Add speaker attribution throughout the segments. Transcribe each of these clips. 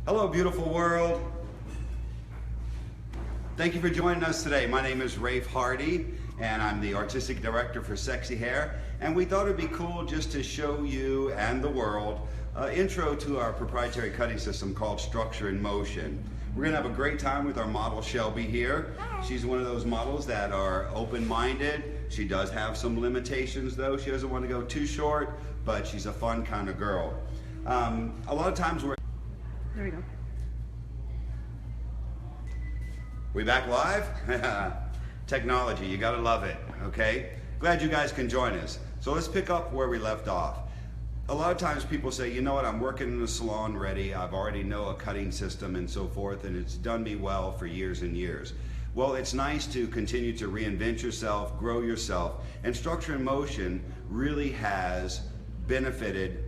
Speaker 1: Hello, beautiful world. Thank you for joining us today. My name is Rafe Hardy, and I'm the Artistic Director for Sexy Hair. And we thought it'd be cool just to show you and the world an intro to our proprietary cutting system called Structure in Motion. We're gonna have a great time with our model Shelby here. She's one of those models that are open-minded. She does have some limitations though. She doesn't want to go too short, but she's a fun kind of girl. A lot of times we're...
Speaker 2: There we go.
Speaker 1: We back live? Technology, you gotta love it, okay? Glad you guys can join us. So let's pick up where we left off. A lot of times people say, you know what, I'm working in a salon already, I've already know a cutting system and so forth, and it's done me well for years and years. Well, it's nice to continue to reinvent yourself, grow yourself, and Structure in Motion really has benefited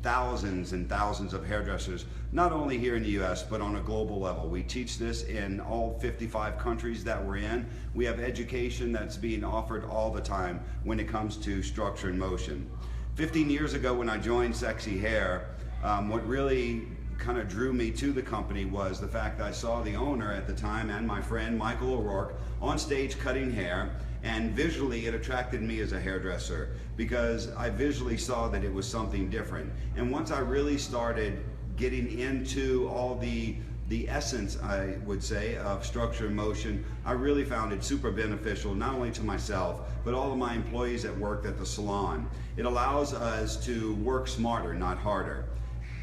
Speaker 1: thousands and thousands of hairdressers, not only here in the US, but on a global level. We teach this in all 55 countries that we're in. We have education that's being offered all the time when it comes to Structure in Motion. 15 years ago when I joined Sexy Hair, what really kind of drew me to the company was the fact that I saw the owner at the time and my friend Michael O'Rourke on stage cutting hair, and visually it attracted me as a hairdresser because I visually saw that it was something different. And once I really started getting into all the essence, I would say, of Structure in Motion, I really found it super beneficial, not only to myself, but all of my employees that worked at the salon. It allows us to work smarter, not harder.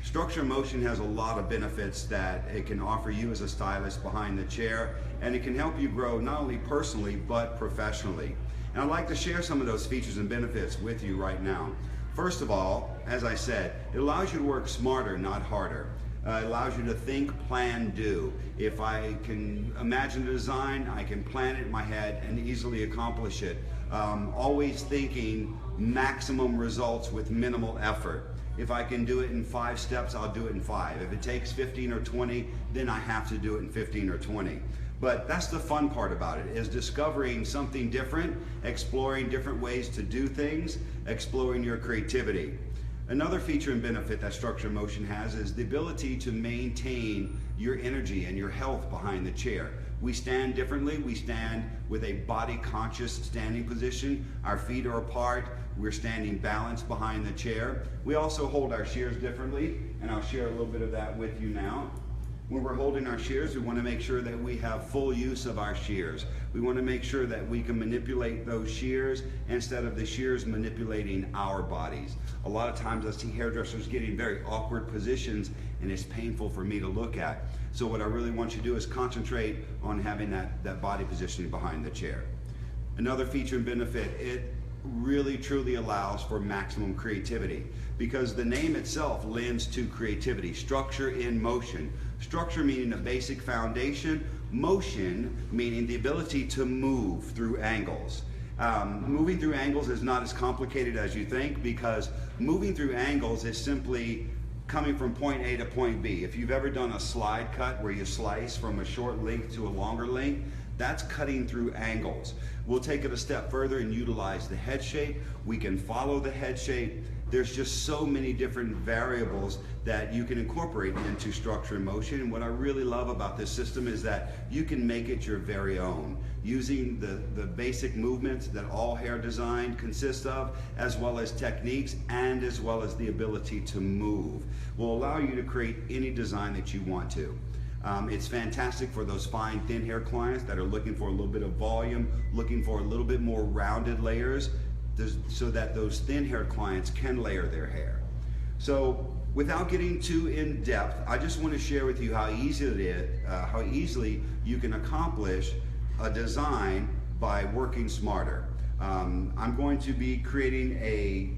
Speaker 1: Structure in Motion has a lot of benefits that it can offer you as a stylist behind the chair, and it can help you grow not only personally, but professionally. And I'd like to share some of those features and benefits with you right now. First of all, as I said, it allows you to work smarter, not harder. It allows you to think, plan, do. If I can imagine a design, I can plan it in my head and easily accomplish it. Always thinking maximum results with minimal effort. If I can do it in 5 steps, I'll do it in 5. If it takes 15 or 20, then I have to do it in 15 or 20. But that's the fun part about it, is discovering something different, exploring different ways to do things, exploring your creativity. Another feature and benefit that Structure in Motion has is the ability to maintain your energy and your health behind the chair. We stand differently. We stand with a body conscious standing position. Our feet are apart. We're standing balanced behind the chair. We also hold our shears differently, and I'll share a little bit of that with you now. When we're holding our shears, we want to make sure that we have full use of our shears. We want to make sure that we can manipulate those shears instead of the shears manipulating our bodies. A lot of times I see hairdressers getting very awkward positions, and it's painful for me to look at. So what I really want you to do is concentrate on having that body positioning behind the chair. Another feature and benefit, it really truly allows for maximum creativity because the name itself lends to creativity. Structure in motion. Structure meaning a basic foundation, motion meaning the ability to move through angles. Moving through angles is not as complicated as you think because moving through angles is simply coming from point A to point B. If you've ever done a slide cut where you slice from a short length to a longer length, that's cutting through angles. We'll take it a step further and utilize the head shape. We can follow the head shape. There's just so many different variables that you can incorporate into Structure in Motion. And what I really love about this system is that you can make it your very own, using the basic movements that all hair design consists of, as well as techniques, and as well as the ability to move. Will allow you to create any design that you want to. It's fantastic for those fine thin hair clients that are looking for a little bit of volume, looking for a little bit more rounded layers, so that those thin haired clients can layer their hair. So without getting too in depth, I just want to share with you how easily you can accomplish a design by working smarter. I'm going to be creating a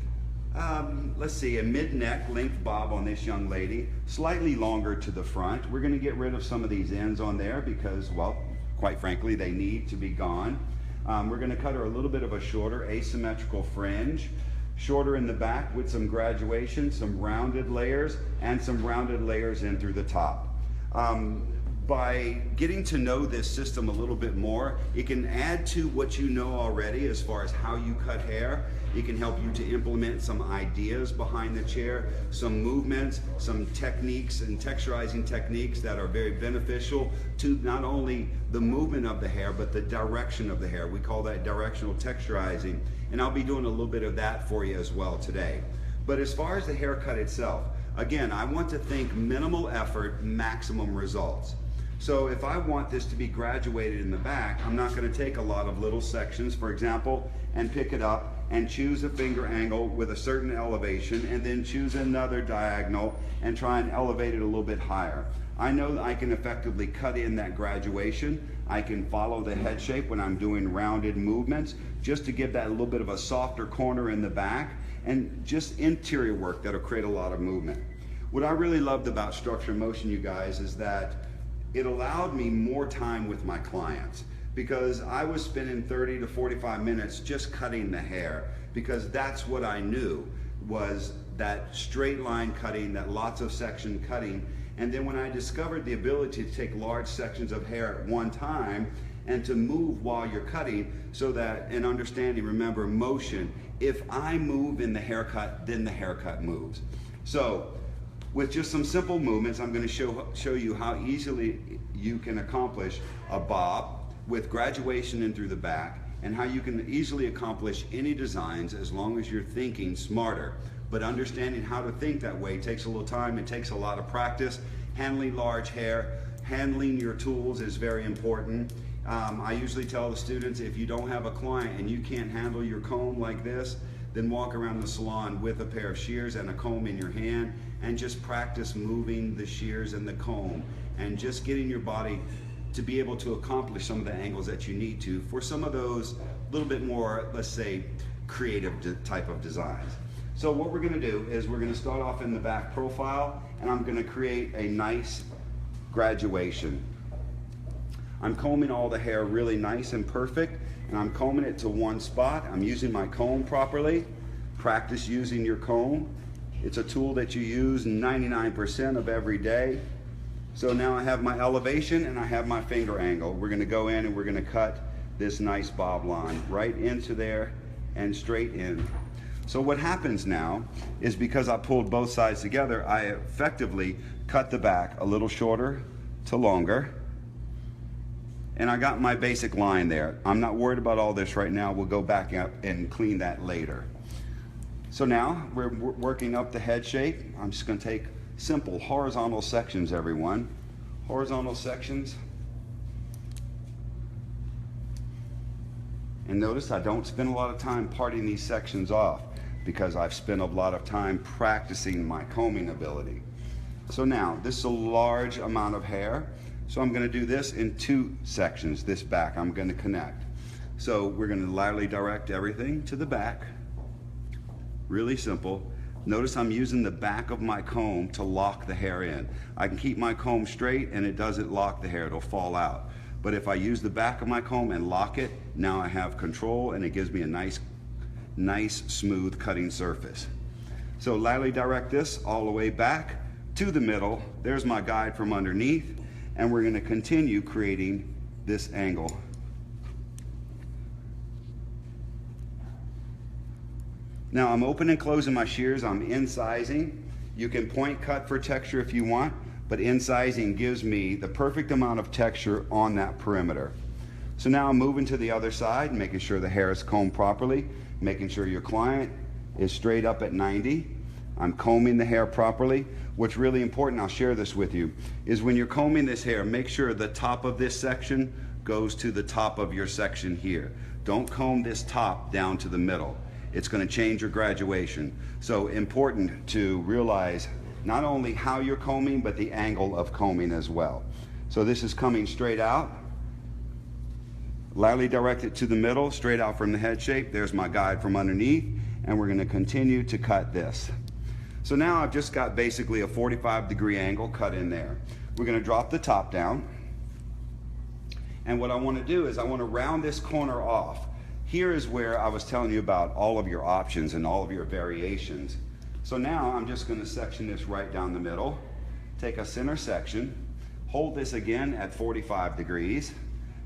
Speaker 1: let's see, a mid-neck length bob on this young lady, slightly longer to the front. We're going to get rid of some of these ends on there because, well, quite frankly, they need to be gone. We're going to cut her a little bit of a shorter asymmetrical fringe, shorter in the back with some graduation, some rounded layers, and some rounded layers in through the top. by getting to know this system a little bit more, it can add to what you know already as far as how you cut hair. It can help you to implement some ideas behind the chair, some movements, some techniques and texturizing techniques that are very beneficial to not only the movement of the hair, but the direction of the hair. We call that directional texturizing, and I'll be doing a little bit of that for you as well today. But as far as the haircut itself, again, I want to think minimal effort, maximum results. So if I want this to be graduated in the back, I'm not going to take a lot of little sections, for example, and pick it up and choose a finger angle with a certain elevation and then choose another diagonal and try and elevate it a little bit higher. I know that I can effectively cut in that graduation. I can follow the head shape when I'm doing rounded movements just to give that a little bit of a softer corner in the back, and just interior work that'll create a lot of movement. What I really loved about Structure and Motion, you guys, is that it allowed me more time with my clients, because I was spending 30 to 45 minutes just cutting the hair, because that's what I knew was that straight line cutting, that lots of section cutting. And then when I discovered the ability to take large sections of hair at one time and to move while you're cutting, so that, and understanding, remember, motion, if I move in the haircut, then the haircut moves. So with just some simple movements, I'm going to show you how easily you can accomplish a bob with graduation in through the back, and how you can easily accomplish any designs as long as you're thinking smarter. But understanding how to think that way takes a little time. It takes a lot of practice. Handling large hair, handling your tools is very important. I usually tell the students, if you don't have a client and you can't handle your comb like this, then walk around the salon with a pair of shears and a comb in your hand and just practice moving the shears and the comb and just getting your body to be able to accomplish some of the angles that you need to for some of those little bit more, let's say, creative type of designs. So what we're going to do is we're going to start off in the back profile, and I'm going to create a nice graduation. I'm combing all the hair really nice and perfect, and I'm combing it to one spot. I'm using my comb properly. Practice using your comb. It's a tool that you use 99% of every day. So now I have my elevation and I have my finger angle. We're going to go in and we're going to cut this nice bob line right into there and straight in. So what happens now is, because I pulled both sides together, I effectively cut the back a little shorter to longer. And I got my basic line there. I'm not worried about all this right now. We'll go back up and clean that later. So now we're working up the head shape. I'm just going to take simple horizontal sections, everyone. Horizontal sections. And notice I don't spend a lot of time parting these sections off, because I've spent a lot of time practicing my combing ability. So now, this is a large amount of hair. So I'm going to do this in two sections, this back. I'm going to connect. So we're going to laterally direct everything to the back. Really simple. Notice I'm using the back of my comb to lock the hair in. I can keep my comb straight and it doesn't lock the hair, it'll fall out. But if I use the back of my comb and lock it, now I have control and it gives me a nice smooth cutting surface. So laterally direct this all the way back to the middle. There's my guide from underneath, and we're going to continue creating this angle. Now I'm open and closing my shears. I'm incising. You can point cut for texture if you want, but incising gives me the perfect amount of texture on that perimeter. So now I'm moving to the other side, making sure the hair is combed properly, making sure your client is straight up at 90. I'm combing the hair properly. What's really important, I'll share this with you, is when you're combing this hair, make sure the top of this section goes to the top of your section here. Don't comb this top down to the middle. It's going to change your graduation. So important to realize not only how you're combing, but the angle of combing as well. So this is coming straight out. Laterally direct it to the middle, straight out from the head shape. There's my guide from underneath, and we're going to continue to cut this. So now I've just got basically a 45-degree angle cut in there. We're going to drop the top down, and what I want to do is I want to round this corner off. Here is where I was telling you about all of your options and all of your variations. So now I'm just going to section this right down the middle, take a center section, Hold this again at 45 degrees,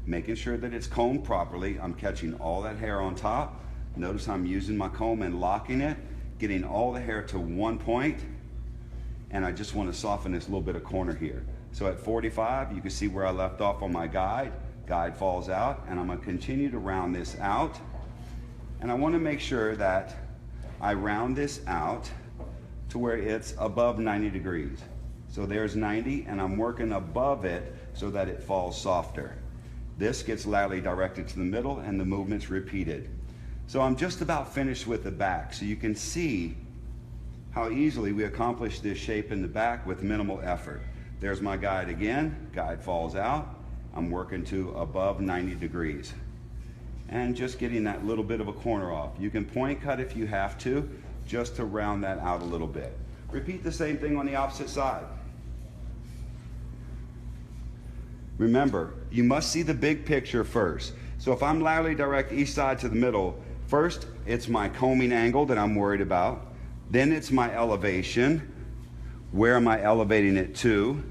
Speaker 1: making sure that it's combed properly. I'm catching all that hair on top. Notice I'm using my comb and locking it, getting all the hair to one point, and I just want to soften this little bit of corner here. So at 45, you can see where I left off on my guide. Guide falls out, and I'm going to continue to round this out. And I want to make sure that I round this out to where it's above 90 degrees. So there's 90, and I'm working above it so that it falls softer. This gets laterally directed to the middle, and the movement's repeated. So I'm just about finished with the back, so you can see how easily we accomplish this shape in the back with minimal effort. There's my guide again. Guide falls out. I'm working to above 90 degrees. And just getting that little bit of a corner off. You can point cut if you have to, just to round that out a little bit. Repeat the same thing on the opposite side. Remember, you must see the big picture first. So if I'm laterally direct each side to the middle, first it's my combing angle that I'm worried about. Then it's my elevation. Where am I elevating it to?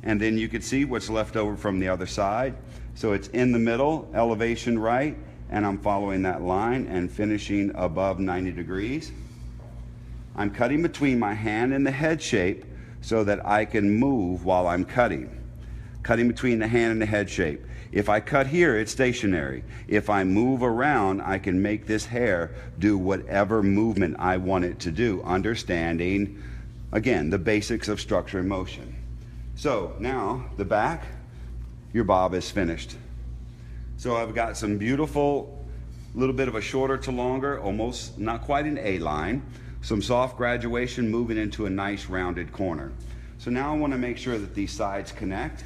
Speaker 1: And then you can see what's left over from the other side. So it's in the middle, elevation right, and I'm following that line and finishing above 90 degrees. I'm cutting between my hand and the head shape so that I can move while I'm cutting. Cutting between the hand and the head shape. If I cut here, it's stationary. If I move around, I can make this hair do whatever movement I want it to do, understanding, again, the basics of structure and motion. So now the back, your bob is finished. So I've got some beautiful, little bit of a shorter to longer, almost not quite an A-line, some soft graduation moving into a nice rounded corner. So now I want to make sure that these sides connect.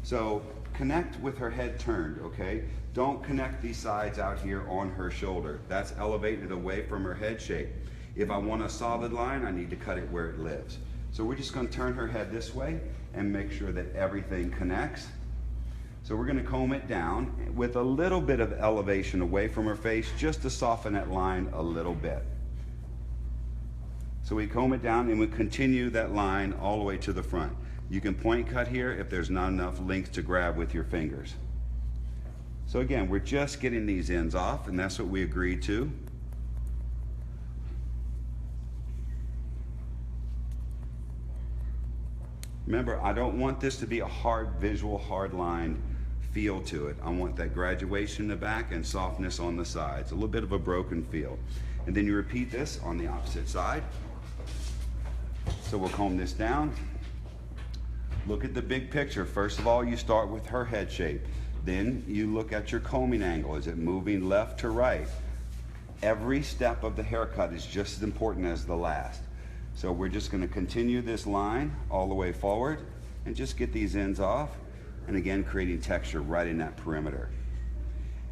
Speaker 1: So connect with her head turned, okay? Don't connect these sides out here on her shoulder. That's elevated away from her head shape. If I want a solid line, I need to cut it where it lives. So we're just going to turn her head this way and make sure that everything connects. So we're going to comb it down with a little bit of elevation away from her face just to soften that line a little bit. So we comb it down and we continue that line all the way to the front. You can point cut here if there's not enough length to grab with your fingers. So again, we're just getting these ends off, and that's what we agreed to. Remember, I don't want this to be a hard visual, hard line feel to it. I want that graduation in the back and softness on the sides, a little bit of a broken feel. And then you repeat this on the opposite side. So we'll comb this down. Look at the big picture. First of all, you start with her head shape. Then you look at your combing angle. Is it moving left to right? Every step of the haircut is just as important as the last. So we're just going to continue this line all the way forward and just get these ends off. And again, creating texture right in that perimeter.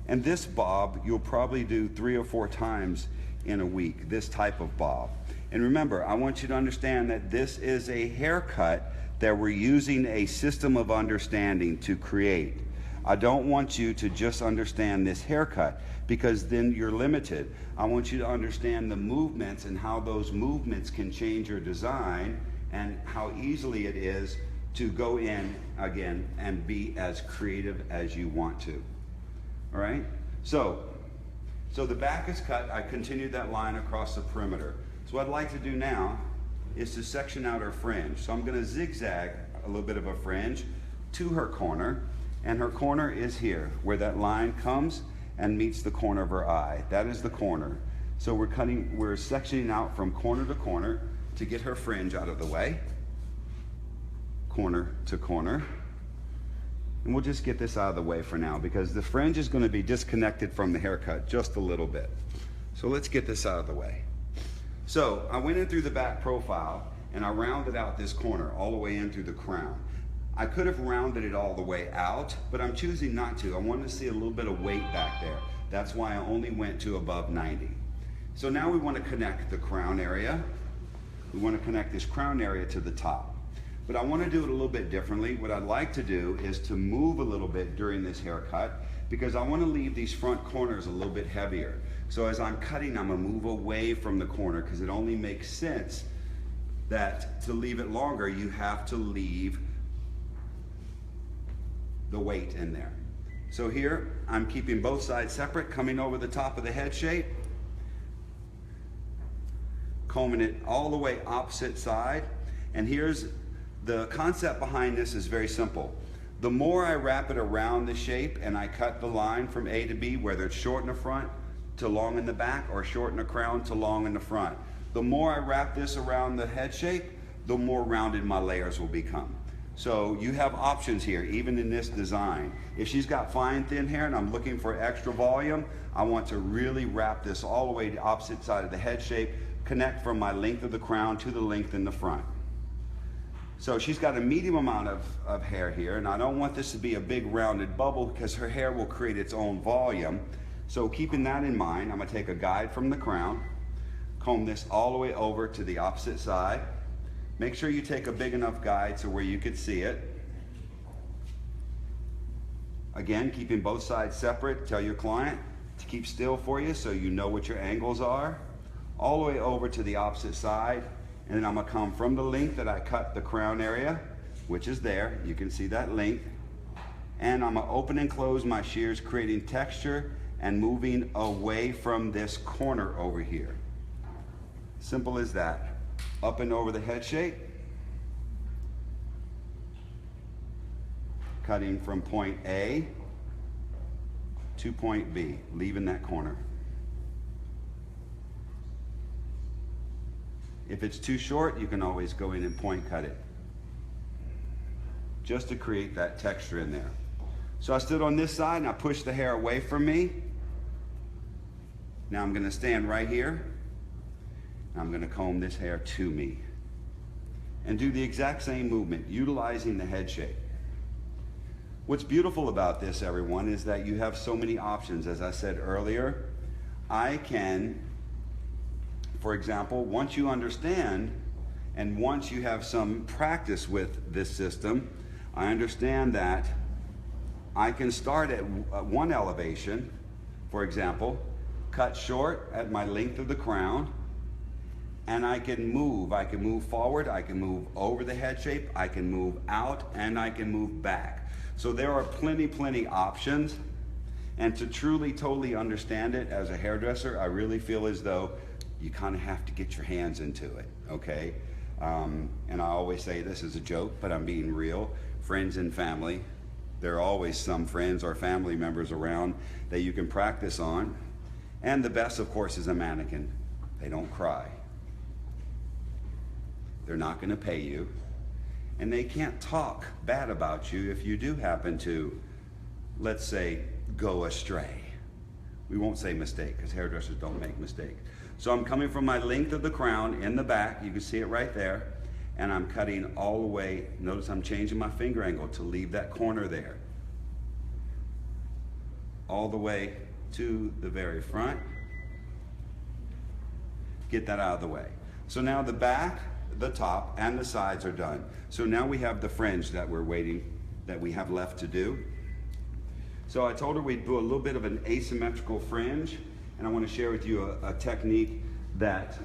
Speaker 1: And this bob, you'll probably do 3 or 4 times in a week, this type of bob. And remember, I want you to understand that this is a haircut that we're using a system of understanding to create. I don't want you to just understand this haircut because then you're limited. I want you to understand the movements and how those movements can change your design and how easily it is to go in again and be as creative as you want to. All right? So the back is cut. I continued that line across the perimeter. So what I'd like to do now is to section out her fringe. So I'm going to zigzag a little bit of a fringe to her corner, and her corner is here where that line comes and meets the corner of her eye. That is the corner. So we're sectioning out from corner to corner to get her fringe out of the way. Corner to corner. And we'll just get this out of the way for now because the fringe is going to be disconnected from the haircut just a little bit. So let's get this out of the way. So I went in through the back profile and I rounded out this corner all the way in through the crown. I could have rounded it all the way out, but I'm choosing not to. I wanted to see a little bit of weight back there. That's why I only went to above 90. So now we want to connect the crown area. We want to connect this crown area to the top. But I want to do it a little bit differently. What I'd like to do is to move a little bit during this haircut because I want to leave these front corners a little bit heavier. So as I'm cutting, I'm going to move away from the corner because it only makes sense that to leave it longer, you have to leave the weight in there. So here, I'm keeping both sides separate, coming over the top of the head shape, combing it all the way opposite side. And here's the concept behind this is very simple. The more I wrap it around the shape and I cut the line from A to B, whether it's short in the front to long in the back or short in the crown to long in the front, the more I wrap this around the head shape, the more rounded my layers will become. So you have options here, even in this design. If she's got fine thin hair and I'm looking for extra volume, I want to really wrap this all the way to the opposite side of the head shape, connect from my length of the crown to the length in the front. So she's got a medium amount of hair here, and I don't want this to be a big rounded bubble because her hair will create its own volume. So keeping that in mind, I'm gonna take a guide from the crown, comb this all the way over to the opposite side. Make sure you take a big enough guide so where you could see it. Again, keeping both sides separate. Tell your client to keep still for you so you know what your angles are. All the way over to the opposite side. And then I'm gonna come from the length that I cut the crown area, which is there. You can see that length. And I'm gonna open and close my shears, creating texture and moving away from this corner over here. Simple as that. Up and over the head shape. Cutting from point A to point B, leaving that corner. If it's too short, you can always go in and point cut it, just to create that texture in there. So I stood on this side and I pushed the hair away from me. Now I'm gonna stand right here. I'm gonna comb this hair to me and do the exact same movement, utilizing the head shape. What's beautiful about this, everyone, is that you have so many options. As I said earlier, I can, for example, once you understand and once you have some practice with this system, I understand that I can start at one elevation, for example, cut short at my length of the crown, and I can move forward, I can move over the head shape, I can move out, and I can move back. So there are plenty options. And to truly, totally understand it as a hairdresser, I really feel as though you kind of have to get your hands into it, okay? And I always say this is a joke, but I'm being real. Friends and family, there are always some friends or family members around that you can practice on. And the best, of course, is a mannequin. They don't cry. They're not gonna pay you. And they can't talk bad about you if you do happen to, let's say, go astray. We won't say mistake, because hairdressers don't make mistakes. So I'm coming from my length of the crown in the back, you can see it right there, and I'm cutting all the way. Notice I'm changing my finger angle to leave that corner there. All the way to the very front. Get that out of the way. So now the back, the top, and the sides are done. So now we have the fringe that we're waiting, that we have left to do. So I told her we'd do a little bit of an asymmetrical fringe, and I want to share with you a technique that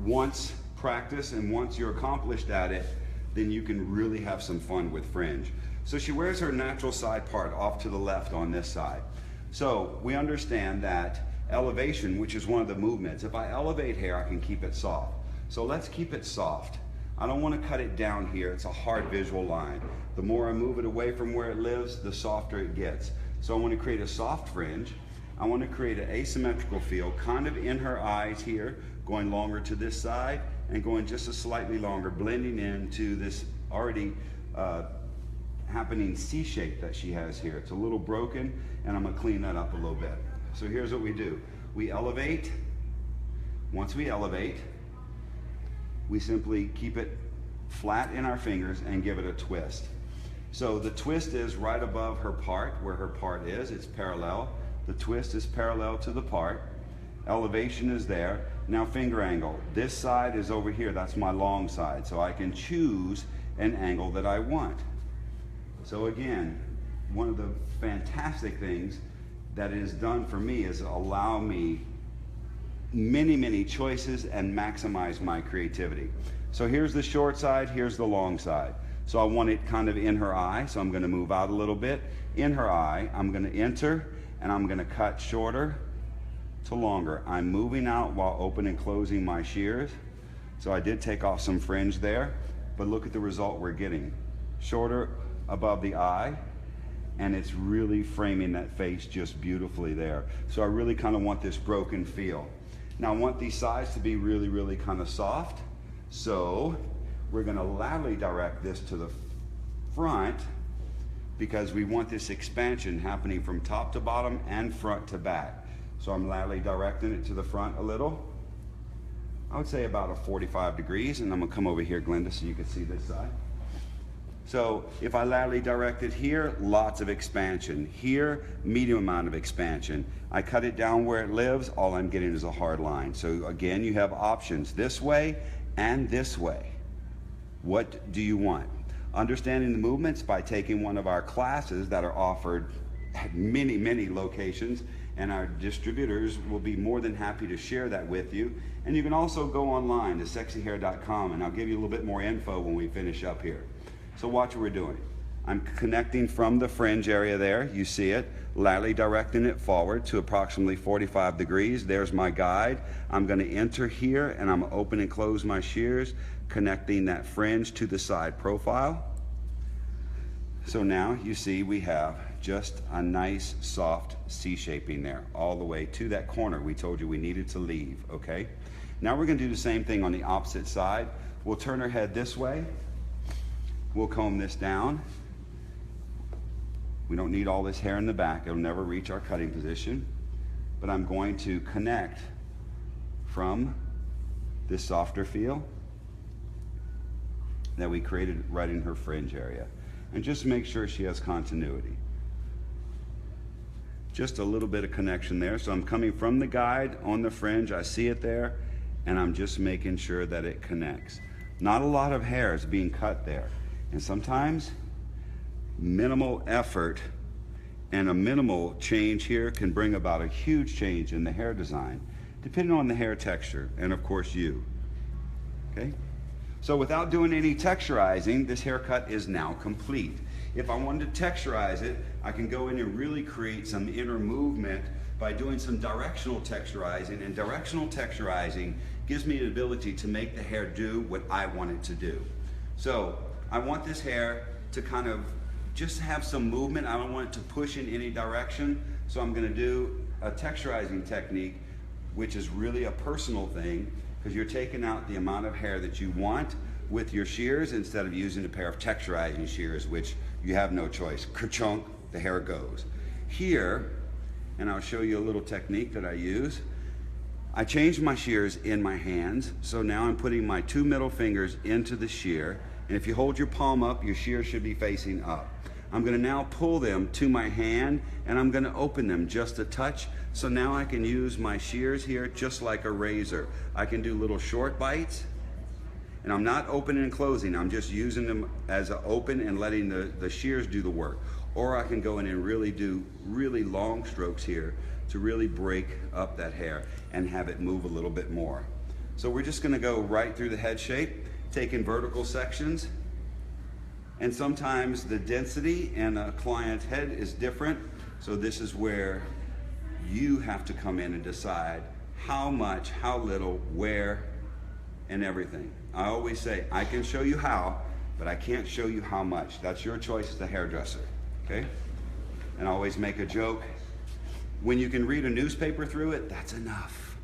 Speaker 1: once practiced and once you're accomplished at it, then you can really have some fun with fringe. So she wears her natural side part off to the left on this side. So we understand that elevation, which is one of the movements, if I elevate hair, I can keep it soft. So let's keep it soft. I don't want to cut it down here. It's a hard visual line. The more I move it away from where it lives, the softer it gets. So I want to create a soft fringe. I want to create an asymmetrical feel, kind of in her eyes here, going longer to this side and going just a slightly longer, blending into this already happening C shape that she has here. It's a little broken, and I'm gonna clean that up a little bit. So here's what we do. We elevate. Once we elevate, we simply keep it flat in our fingers and give it a twist. So the twist is right above her part, where her part is. It's parallel. The twist is parallel to the part. Elevation is there. Now finger angle. This side is over here. That's my long side. So I can choose an angle that I want. So again, one of the fantastic things that is done for me is allow me many choices and maximize my creativity. So here's the short side, here's the long side. So I want it kind of in her eye, so I'm going to move out a little bit. In her eye, I'm going to enter, and I'm going to cut shorter to longer. I'm moving out while open and closing my shears. So I did take off some fringe there, but look at the result we're getting. Shorter above the eye, and it's really framing that face just beautifully there. So I really kind of want this broken feel. Now I want these sides to be really, really kind of soft. So we're going to laterally direct this to the front because we want this expansion happening from top to bottom and front to back. So I'm laterally directing it to the front a little. I would say about a 45 degrees, and I'm gonna come over here, Glenda, so you can see this side. So if I laterally direct it here, lots of expansion. Here, medium amount of expansion. I cut it down where it lives, all I'm getting is a hard line. So again, you have options this way and this way. What do you want? Understanding the movements by taking one of our classes that are offered at many, many locations, and our distributors will be more than happy to share that with you. And you can also go online to sexyhair.com, and I'll give you a little bit more info when we finish up here. So watch what we're doing. I'm connecting from the fringe area there, you see it, laterally directing it forward to approximately 45 degrees. There's my guide. I'm gonna enter here, and I'm gonna open and close my shears, connecting that fringe to the side profile. So now you see we have just a nice soft C-shaping there all the way to that corner we told you we needed to leave, okay? Now we're gonna do the same thing on the opposite side. We'll turn her head this way. We'll comb this down. We don't need all this hair in the back. It'll never reach our cutting position. But I'm going to connect from this softer feel that we created right in her fringe area. And just make sure she has continuity. Just a little bit of connection there. So I'm coming from the guide on the fringe, I see it there, and I'm just making sure that it connects. Not a lot of hair is being cut there. And sometimes minimal effort and a minimal change here can bring about a huge change in the hair design, depending on the hair texture and of course you, okay? So without doing any texturizing, this haircut is now complete. If I wanted to texturize it, I can go in and really create some inner movement by doing some directional texturizing, and directional texturizing gives me the ability to make the hair do what I want it to do. So I want this hair to kind of just have some movement. I don't want it to push in any direction. So I'm gonna do a texturizing technique, which is really a personal thing, because you're taking out the amount of hair that you want with your shears instead of using a pair of texturizing shears, which you have no choice. Ka-chunk, the hair goes. Here, and I'll show you a little technique that I use. I changed my shears in my hands, so now I'm putting my 2 middle fingers into the shear, and if you hold your palm up, your shear should be facing up. I'm gonna now pull them to my hand, and I'm gonna open them just a touch, so now I can use my shears here just like a razor. I can do little short bites, and I'm not opening and closing, I'm just using them as an open and letting the shears do the work. Or I can go in and really do really long strokes here to really break up that hair and have it move a little bit more. So we're just gonna go right through the head shape, taking vertical sections. And sometimes the density in a client's head is different. So this is where you have to come in and decide how much, how little, where, and everything. I always say, I can show you how, but I can't show you how much. That's your choice as the hairdresser, okay? And I always make a joke. When you can read a newspaper through it, that's enough.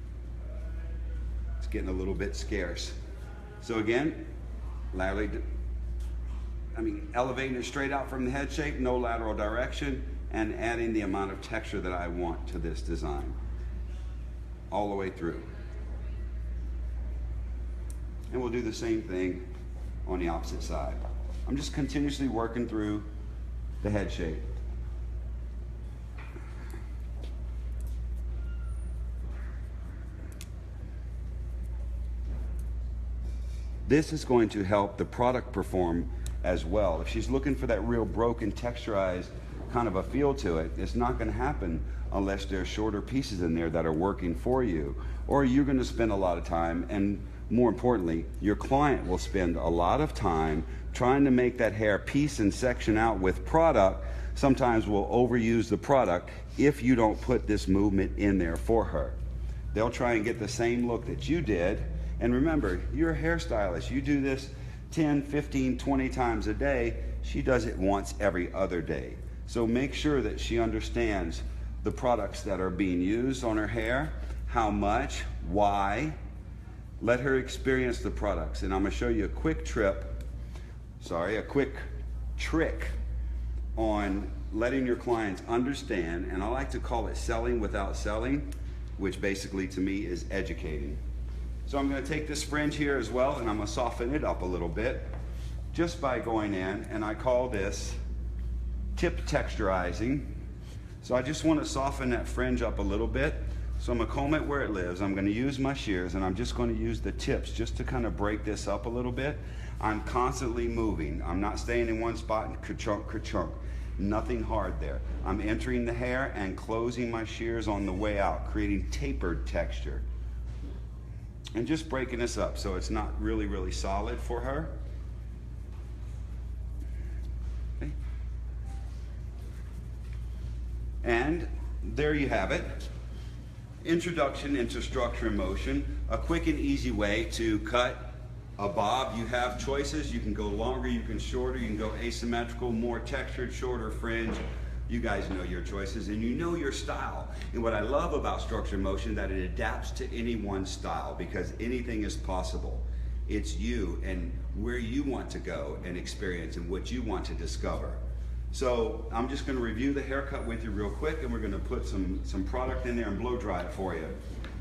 Speaker 1: It's getting a little bit scarce. So again, elevating it straight out from the head shape, no lateral direction, and adding the amount of texture that I want to this design, all the way through. And we'll do the same thing on the opposite side. I'm just continuously working through the head shape. This is going to help the product perform as well. If she's looking for that real broken, texturized kind of a feel to it, it's not going to happen unless there's shorter pieces in there that are working for you. Or you're going to spend a lot of time and more importantly, your client will spend a lot of time trying to make that hair piece and section out with product. Sometimes will overuse the product if you don't put this movement in there for her. They'll try and get the same look that you did. And remember, you're a hairstylist. You do this 10, 15, 20 times a day. She does it once every other day. So make sure that she understands the products that are being used on her hair, how much, why. Let her experience the products. And I'm gonna show you a quick trick on letting your clients understand, and I like to call it selling without selling, which basically to me is educating. So I'm gonna take this fringe here as well, and I'm gonna soften it up a little bit just by going in, and I call this tip texturizing. So I just wanna soften that fringe up a little bit. So I'm gonna comb it where it lives. I'm gonna use my shears, and I'm just gonna use the tips just to kind of break this up a little bit. I'm constantly moving. I'm not staying in one spot and ka-chunk, ka-chunk. Nothing hard there. I'm entering the hair and closing my shears on the way out, creating tapered texture. And just breaking this up so it's not really, really solid for her. Okay. And there you have it. Introduction into structure and motion, a quick and easy way to cut a bob. You have choices. You can go longer, you can shorter, you can go asymmetrical, more textured, shorter fringe. You guys know your choices and you know your style. And what I love about structure and motion, that it adapts to anyone's style, because anything is possible. It's you and where you want to go and experience and what you want to discover. So I'm just going to review the haircut with you real quick, and we're going to put some product in there and blow dry it for you.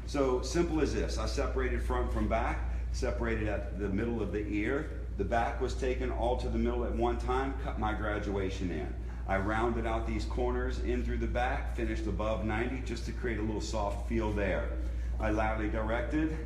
Speaker 1: So simple as this. I separated front from back, separated at the middle of the ear. The back was taken all to the middle at one time, cut my graduation in. I rounded out these corners in through the back, finished above 90 just to create a little soft feel there. I laterally directed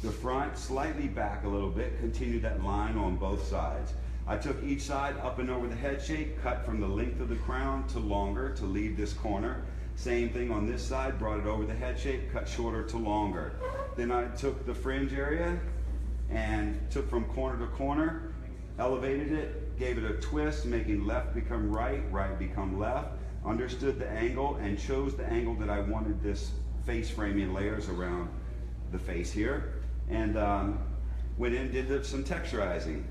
Speaker 1: the front slightly back a little bit, continued that line on both sides. I took each side up and over the head shape, cut from the length of the crown to longer to leave this corner. Same thing on this side, brought it over the head shape, cut shorter to longer. Then I took the fringe area and took from corner to corner, elevated it, gave it a twist, making left become right, right become left, understood the angle and chose the angle that I wanted this face framing layers around the face here, and went in and did some texturizing.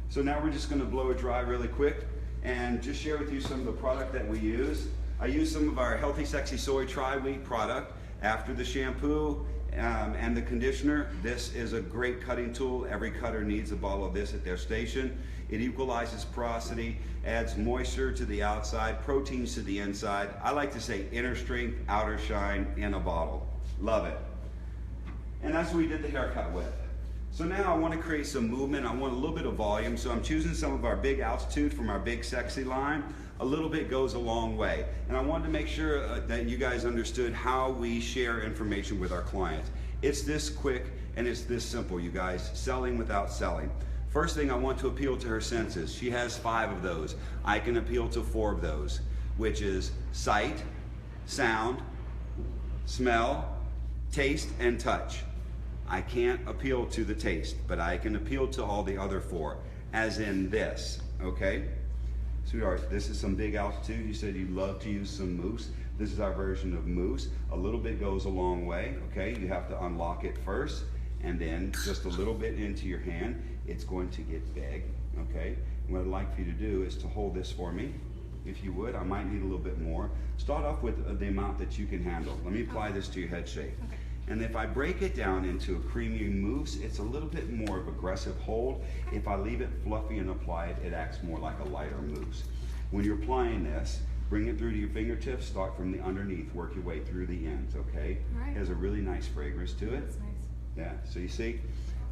Speaker 1: So now we're just going to blow it dry really quick and just share with you some of the product that we use. I use some of our Healthy Sexy Soy Tri-Week product after the shampoo and the conditioner. This is a great cutting tool. Every cutter needs a bottle of this at their station. It equalizes porosity, adds moisture to the outside, proteins to the inside. I like to say inner strength, outer shine in a bottle. Love it. And that's what we did the haircut with. So now I want to create some movement. I want a little bit of volume. So I'm choosing some of our big altitude from our big sexy line. A little bit goes a long way. And I wanted to make sure that you guys understood how we share information with our clients. It's this quick and it's this simple, you guys. Selling without selling. First thing, I want to appeal to her senses. She has 5 of those. I can appeal to 4 of those, which is sight, sound, smell, taste, and touch. I can't appeal to the taste, but I can appeal to all the other 4, as in this, okay? Sweetheart, this is some big altitude. You said you love to use some mousse. This is our version of mousse. A little bit goes a long way, okay? You have to unlock it first, and then just a little bit into your hand. It's going to get big, okay? And what I'd like for you to do is to hold this for me. If you would, I might need a little bit more. Start off with the amount that you can handle. Let me apply this to your head shape. Okay. And if I break it down into a creamy mousse, it's a little bit more of aggressive hold. If I leave it fluffy and apply it, it acts more like a lighter mousse. When you're applying this, bring it through to your fingertips, start from the underneath, work your way through the ends, okay? Right. It has a really nice fragrance to it.
Speaker 2: That's nice.
Speaker 1: Yeah, so you see?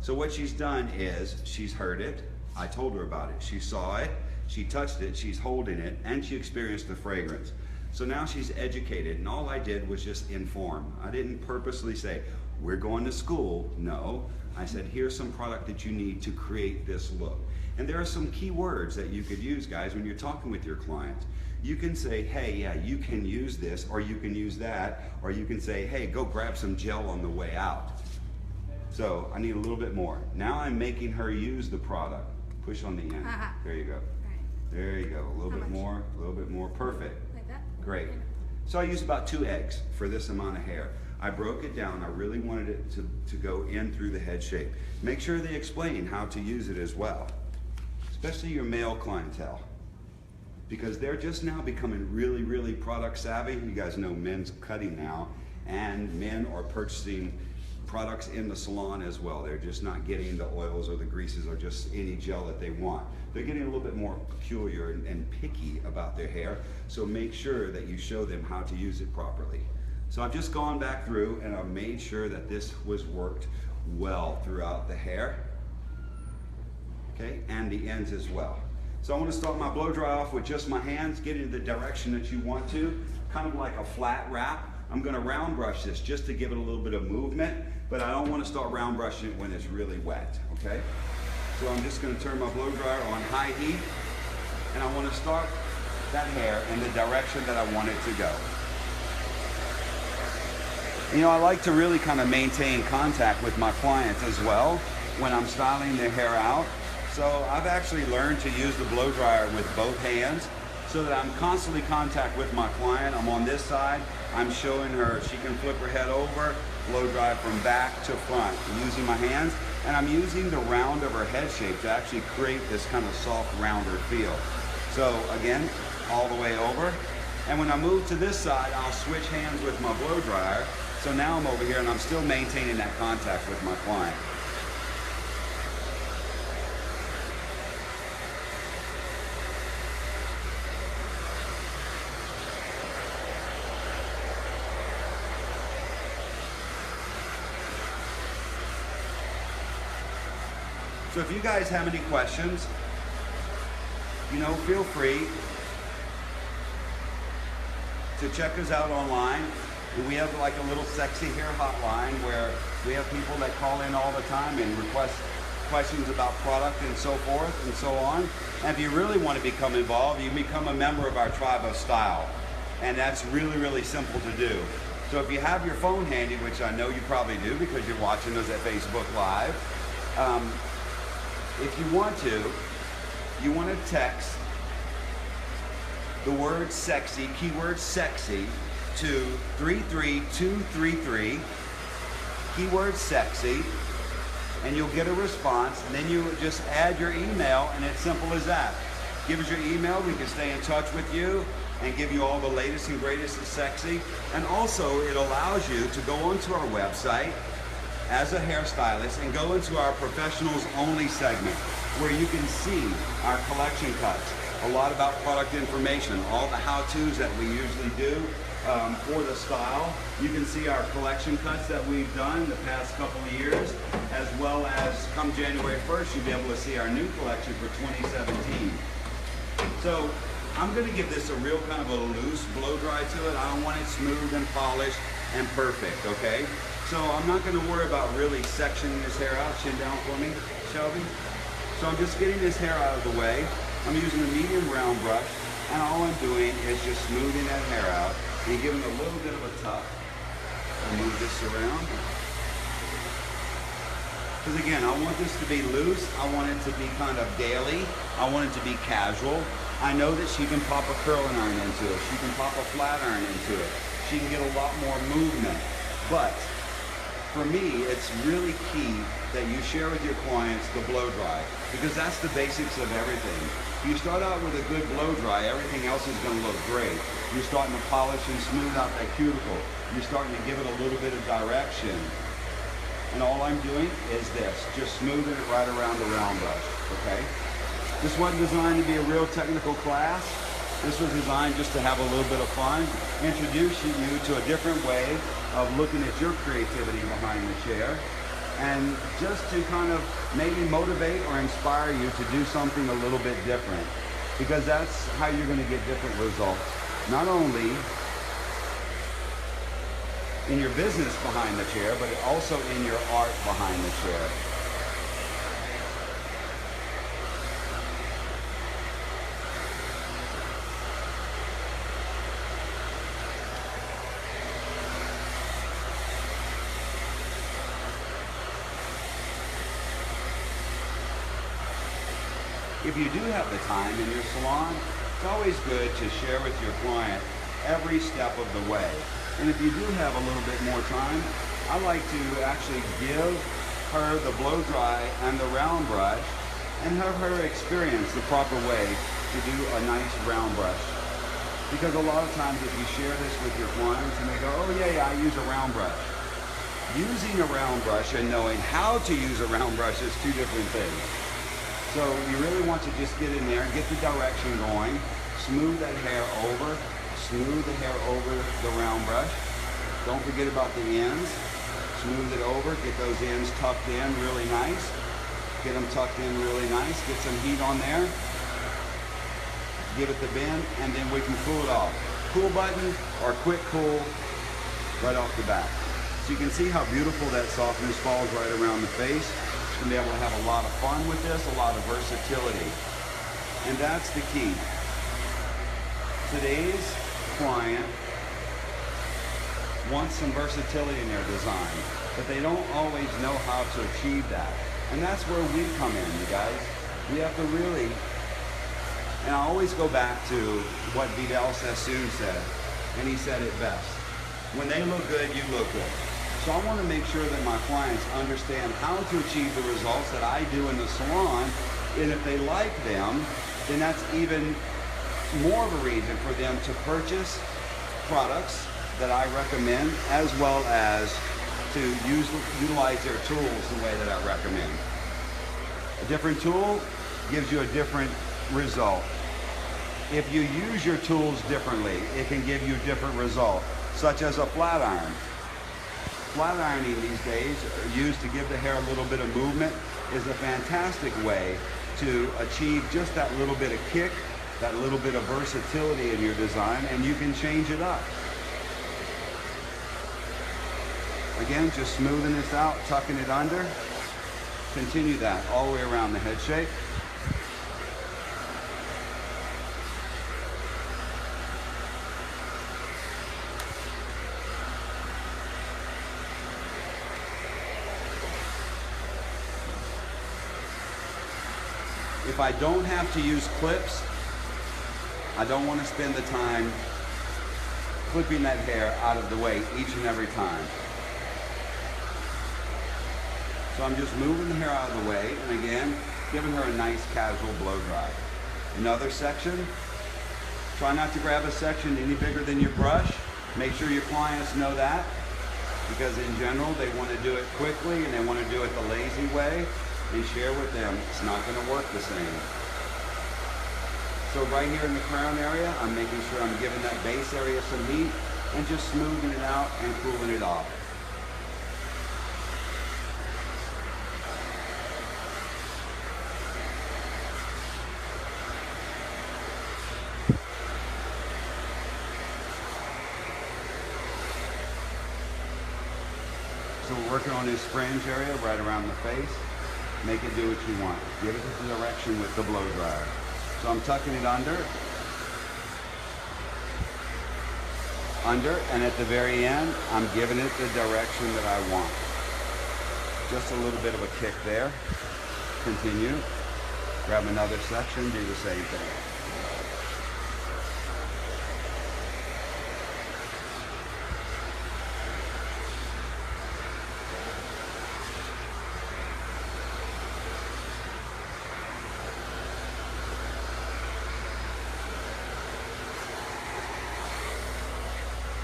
Speaker 1: So what she's done is, she's heard it, I told her about it, she saw it, she touched it, she's holding it, and she experienced the fragrance. So now she's educated, and all I did was just inform. I didn't purposely say, we're going to school. No, I said, here's some product that you need to create this look. And there are some key words that you could use, guys, when you're talking with your clients. You can say, hey, yeah, you can use this, or you can use that, or you can say, hey, go grab some gel on the way out. So I need a little bit more. Now I'm making her use the product. Push on the end. There you go. There you go. A little bit more, a little bit more. Perfect.
Speaker 2: Like that?
Speaker 1: Great. So I used about 2 eggs for this amount of hair. I broke it down. I really wanted it to go in through the head shape. Make sure they explain how to use it as well, especially your male clientele, because they're just now becoming really, really product savvy. You guys know men's cutting now, and men are purchasing products in the salon as well. They're just not getting the oils or the greases or just any gel that they want. They're getting a little bit more peculiar and picky about their hair, so make sure that you show them how to use it properly. So I've just gone back through and I've made sure that this was worked well throughout the hair, okay, and the ends as well. So I'm going to start my blow dry off with just my hands, get into the direction that you want to, kind of like a flat wrap. I'm going to round brush this just to give it a little bit of movement, but I don't want to start round brushing it when it's really wet, okay? So I'm just going to turn my blow dryer on high heat, and I want to start that hair in the direction that I want it to go. You know, I like to really kind of maintain contact with my clients as well when I'm styling their hair out. So I've actually learned to use the blow dryer with both hands so that I'm constantly in contact with my client. I'm on this side, I'm showing her, she can flip her head over, blow dry from back to front. I'm using my hands, and I'm using the round of her head shape to actually create this kind of soft, rounder feel. So again, all the way over. And when I move to this side, I'll switch hands with my blow dryer. So now I'm over here and I'm still maintaining that contact with my client. So if you guys have any questions, you know, feel free to check us out online. We have like a little sexy hair hotline where we have people that call in all the time and request questions about product and so forth and so on. And if you really want to become involved, you become a member of our Tribe of Style. And that's really, really simple to do. So if you have your phone handy, which I know you probably do because you're watching us at Facebook Live, if you want to text the word sexy, keyword sexy, to 33233, keyword sexy, and you'll get a response, and then you just add your email, and it's simple as that. Give us your email, we can stay in touch with you and give you all the latest and greatest of sexy. And also it allows you to go onto our website as a hairstylist and go into our professionals only segment where you can see our collection cuts, a lot about product information, all the how-tos that we usually do for the style. You can see our collection cuts that we've done the past couple of years, as well as come January 1st, you'll be able to see our new collection for 2017. So I'm going to give this a real kind of a loose blow dry to it. I don't want it smooth and polished and perfect, okay? So I'm not going to worry about really sectioning this hair out. Chin down for me, Shelby. So I'm just getting this hair out of the way. I'm using a medium round brush, and all I'm doing is just smoothing that hair out and giving a little bit of a tuck. I'll move this around. Because again, I want this to be loose. I want it to be kind of daily. I want it to be casual. I know that she can pop a curling iron into it. She can pop a flat iron into it. She can get a lot more movement. But for me, it's really key that you share with your clients the blow dry, because that's the basics of everything. You start out with a good blow dry, everything else is going to look great. You're starting to polish and smooth out that cuticle. You're starting to give it a little bit of direction. And all I'm doing is this, just smoothing it right around the round brush, okay? This wasn't designed to be a real technical class. This was designed just to have a little bit of fun, introducing you to a different way of looking at your creativity behind the chair, and just to kind of maybe motivate or inspire you to do something a little bit different, because that's how you're going to get different results. Not only in your business behind the chair, but also in your art behind the chair. If you do have the time in your salon, it's always good to share with your client every step of the way. And if you do have a little bit more time, I like to actually give her the blow dry and the round brush and have her experience the proper way to do a nice round brush. Because a lot of times if you share this with your clients and they go, oh yeah, I use a round brush. Using a round brush and knowing how to use a round brush is two different things. So you really want to just get in there and get the direction going, smooth that hair over, smooth the hair over the round brush. Don't forget about the ends. Smooth it over, get those ends tucked in really nice. Get them tucked in really nice. Get some heat on there. Give it the bend, and then we can cool it off. Cool button or quick cool right off the bat. So you can see how beautiful that softness falls right around the face. You're going to be able to have a lot of fun with this, a lot of versatility. And that's the key. Today's client wants some versatility in their design, but they don't always know how to achieve that. And that's where we come in, you guys. We have to really, and I always go back to what Vidal Sassoon said, and he said it best. When they look good, you look good. So I want to make sure that my clients understand how to achieve the results that I do in the salon, and if they like them, then that's even more of a reason for them to purchase products that I recommend, as well as to utilize their tools the way that I recommend. A different tool gives you a different result. If you use your tools differently, it can give you different results, such as a flat iron. Flat ironing these days, used to give the hair a little bit of movement, is a fantastic way to achieve just that little bit of kick, that little bit of versatility in your design, and you can change it up. Again, just smoothing this out, tucking it under. Continue that all the way around the head shape. If I don't have to use clips, I don't want to spend the time clipping that hair out of the way each and every time. So I'm just moving the hair out of the way, and again, giving her a nice casual blow dry. Another section. Try not to grab a section any bigger than your brush. Make sure your clients know that, because in general, they want to do it quickly and they want to do it the lazy way, and share with them, it's not going to work the same. So right here in the crown area, I'm making sure I'm giving that base area some heat and just smoothing it out and cooling it off. So we're working on this fringe area right around the face. Make it do what you want. Give it the direction with the blow dryer. So I'm tucking it under, and at the very end, I'm giving it the direction that I want. Just a little bit of a kick there. Continue. Grab another section, do the same thing.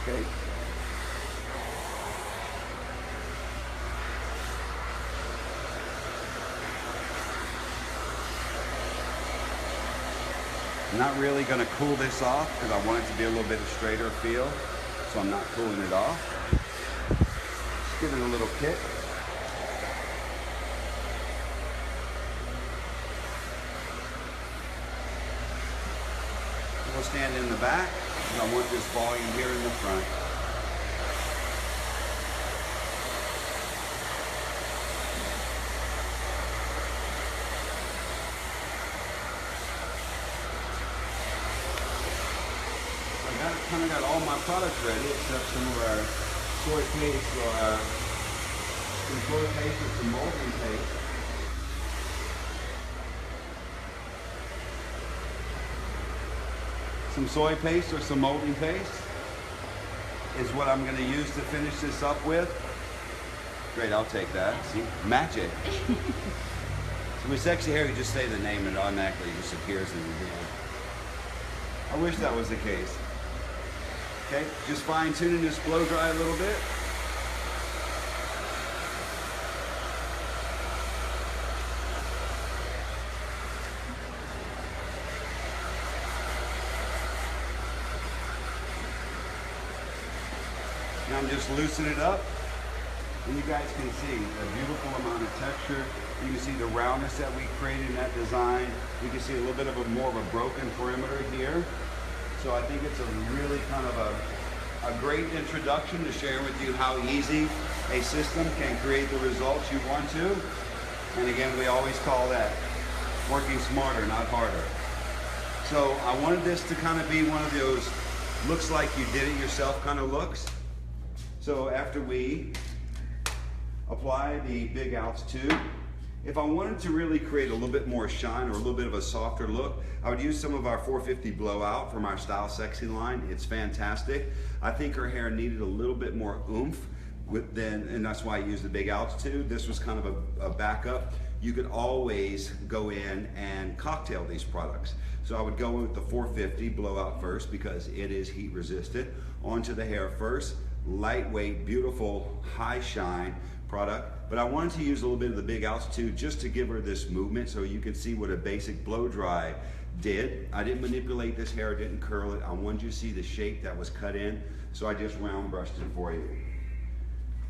Speaker 1: Okay. I'm not really going to cool this off because I want it to be a little bit straighter feel, so I'm not cooling it off. Just give it a little kick. We'll stand in the back. I want this volume here in the front. I kind of got all my products ready except some of our soy paste or some soy paste with some molding paste. Some soy paste or some molding paste is what I'm going to use to finish this up with. Great, I'll take that. See, magic. So with sexy hair, you just say the name and it automatically just appears in your hand. I wish that was the case. Okay, just fine tuning this blow dry a little bit. Now I'm just loosening it up, and you guys can see a beautiful amount of texture. You can see the roundness that we created in that design. You can see a little bit of more of a broken perimeter here. So I think it's a really kind of a great introduction to share with you how easy a system can create the results you want to. And again, we always call that working smarter, not harder. So I wanted this to kind of be one of those looks like you did it yourself kind of looks. So after we apply the big outs tube, if I wanted to really create a little bit more shine or a little bit of a softer look, I would use some of our 450 Blowout from our Style Sexy line. It's fantastic. I think her hair needed a little bit more oomph and that's why I used the big outs tube. This was kind of a backup. You could always go in and cocktail these products. So I would go with the 450 Blowout first because it is heat resistant. Onto the hair first. Lightweight, beautiful, high shine product, but I wanted to use a little bit of the big outs too, just to give her this movement so you can see what a basic blow dry did. I didn't manipulate this hair, didn't curl it. I wanted you to see the shape that was cut in, so I just round brushed it for you.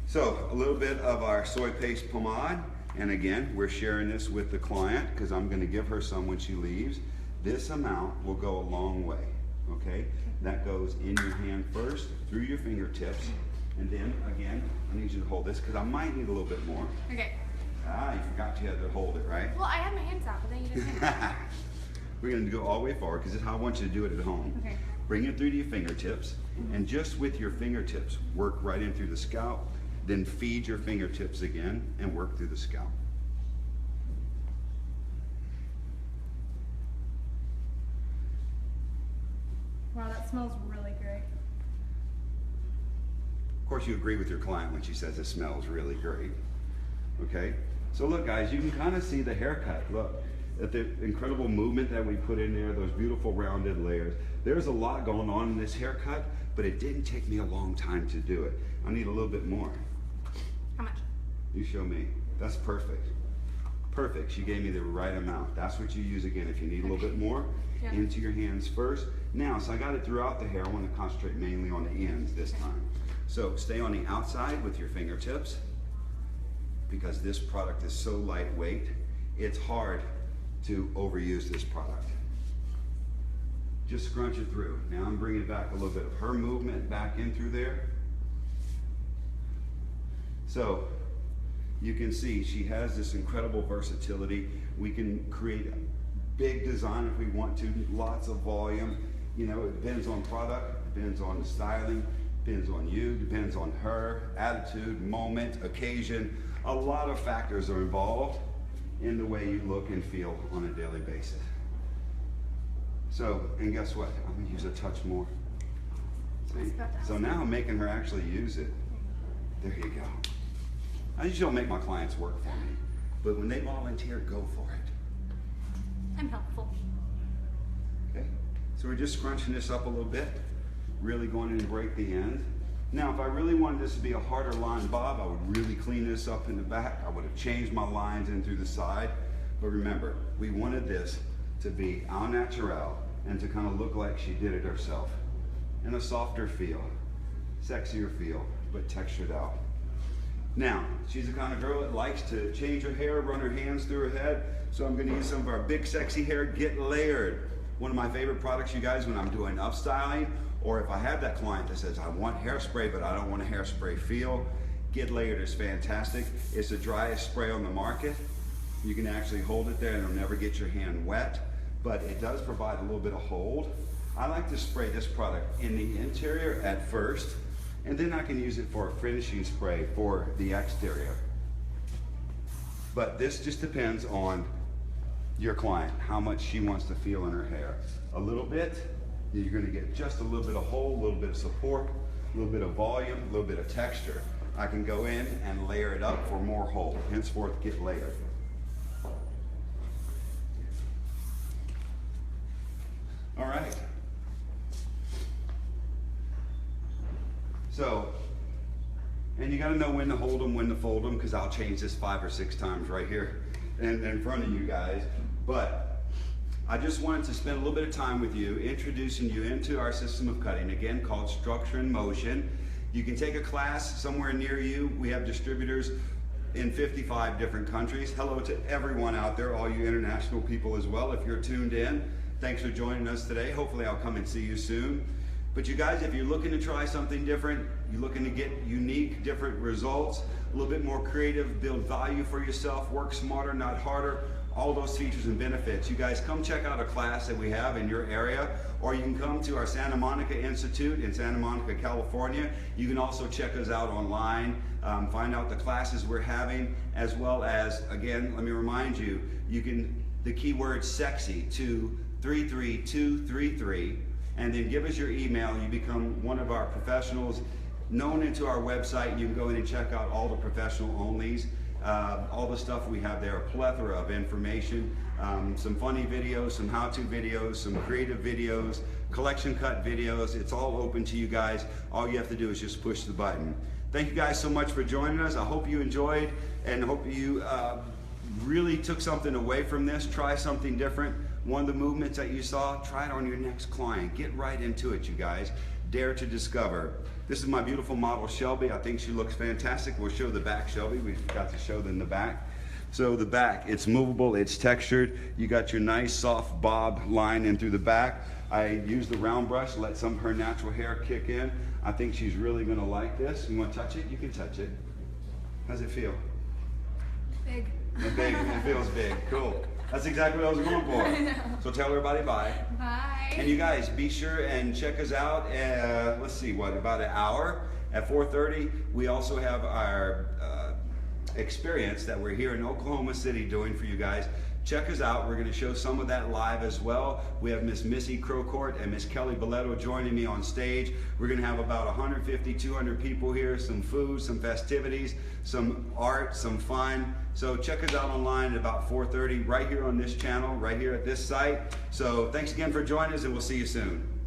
Speaker 1: So a little bit of our soy paste pomade, and again, we're sharing this with the client because I'm going to give her some when she leaves. This amount will go a long way, okay? That goes in your hand first, through your fingertips, and then again, I need you to hold this because I might need a little bit more.
Speaker 2: Okay.
Speaker 1: Ah, you forgot you had to hold it, right?
Speaker 2: Well, I had my hands out, but then you didn't.
Speaker 1: We're going to go all the way forward because this is how I want you to do it at home.
Speaker 2: Okay.
Speaker 1: Bring it through to your fingertips, and just with your fingertips, work right in through the scalp, then feed your fingertips again and work through the scalp.
Speaker 2: Wow, that smells really great.
Speaker 1: Of course, you agree with your client when she says it smells really great. Okay? So look, guys, you can kind of see the haircut. Look at the incredible movement that we put in there, those beautiful rounded layers. There's a lot going on in this haircut, but it didn't take me a long time to do it. I need a little bit more.
Speaker 2: How much?
Speaker 1: You show me. That's perfect. Perfect. She gave me the right amount. That's what you use again. If you need a little bit more,
Speaker 2: yeah.
Speaker 1: Into your hands first. Now, so I got it throughout the hair. I want to concentrate mainly on the ends this time. So stay on the outside with your fingertips because this product is so lightweight. It's hard to overuse this product. Just scrunch it through. Now I'm bringing back a little bit of her movement back in through there. So you can see she has this incredible versatility. We can create a big design if we want to, lots of volume. You know, it depends on product, depends on the styling, depends on you, depends on her, attitude, moment, occasion. A lot of factors are involved in the way you look and feel on a daily basis. So, and guess what? I'm gonna use a touch more. See? So now I'm making her actually use it. There you go. I usually don't make my clients work for me, but when they volunteer, go for it.
Speaker 2: I'm helpful.
Speaker 1: Okay, so we're just scrunching this up a little bit, really going in and break the end. Now, if I really wanted this to be a harder line bob, I would really clean this up in the back. I would have changed my lines in through the side. But remember, we wanted this to be au naturel and to kind of look like she did it herself. And a softer feel, sexier feel, but textured out. Now, she's the kind of girl that likes to change her hair, run her hands through her head. So I'm gonna use some of our big sexy hair, Get Layered. One of my favorite products, you guys, when I'm doing upstyling, or if I have that client that says, I want hairspray, but I don't want a hairspray feel, Get Layered is fantastic. It's the driest spray on the market. You can actually hold it there and it'll never get your hand wet, but it does provide a little bit of hold. I like to spray this product in the interior at first, and then I can use it for a finishing spray for the exterior. But this just depends on your client, how much she wants to feel in her hair. A little bit, you're going to get just a little bit of hold, a little bit of support, a little bit of volume, a little bit of texture. I can go in and layer it up for more hold, henceforth get layered. All right. So, and you got to know when to hold them, when to fold them, because I'll change this 5 or 6 times right here in front of you guys. But I just wanted to spend a little bit of time with you, introducing you into our system of cutting, again called Structure in Motion. You can take a class somewhere near you. We have distributors in 55 different countries. Hello to everyone out there, all you international people as well. If you're tuned in, thanks for joining us today. Hopefully I'll come and see you soon. But you guys, if you're looking to try something different, you're looking to get unique, different results, a little bit more creative, build value for yourself, work smarter, not harder, all those features and benefits, you guys come check out a class that we have in your area, or you can come to our Santa Monica Institute in Santa Monica, California. You can also check us out online, find out the classes we're having, as well as, again, let me remind you, you can, the keyword sexy to 33233, and then give us your email. You become one of our professionals known into our website. You can go in and check out all the professional onlys, all the stuff we have there, a plethora of information, some funny videos, some how-to videos, some creative videos, collection cut videos. It's all open to you guys. All you have to do is just push the button. Thank you guys so much for joining us. I hope you enjoyed and hope you really took something away from this. Try something different. One of the movements that you saw, try it on your next client. Get right into it, you guys. Dare to discover. This is my beautiful model, Shelby. I think she looks fantastic. We'll show the back, Shelby. We forgot to show them the back. So the back, it's movable, it's textured. You got your nice soft bob line in through the back. I used the round brush, let some of her natural hair kick in. I think she's really gonna like this. You wanna touch it? You can touch it. How's it feel?
Speaker 2: Big.
Speaker 1: Big, it feels big, cool. That's exactly what I was going for.
Speaker 2: I know.
Speaker 1: So tell everybody bye.
Speaker 2: Bye.
Speaker 1: And you guys, be sure and check us out, let's see, what, about an hour at 4:30. We also have our experience that we're here in Oklahoma City doing for you guys. Check us out. We're going to show some of that live as well. We have Miss Missy Crocourt and Miss Kelly Boletto joining me on stage. We're going to have about 150, 200 people here, some food, some festivities, some art, some fun. So check us out online at about 4:30 right here on this channel, right here at this site. So thanks again for joining us, and we'll see you soon.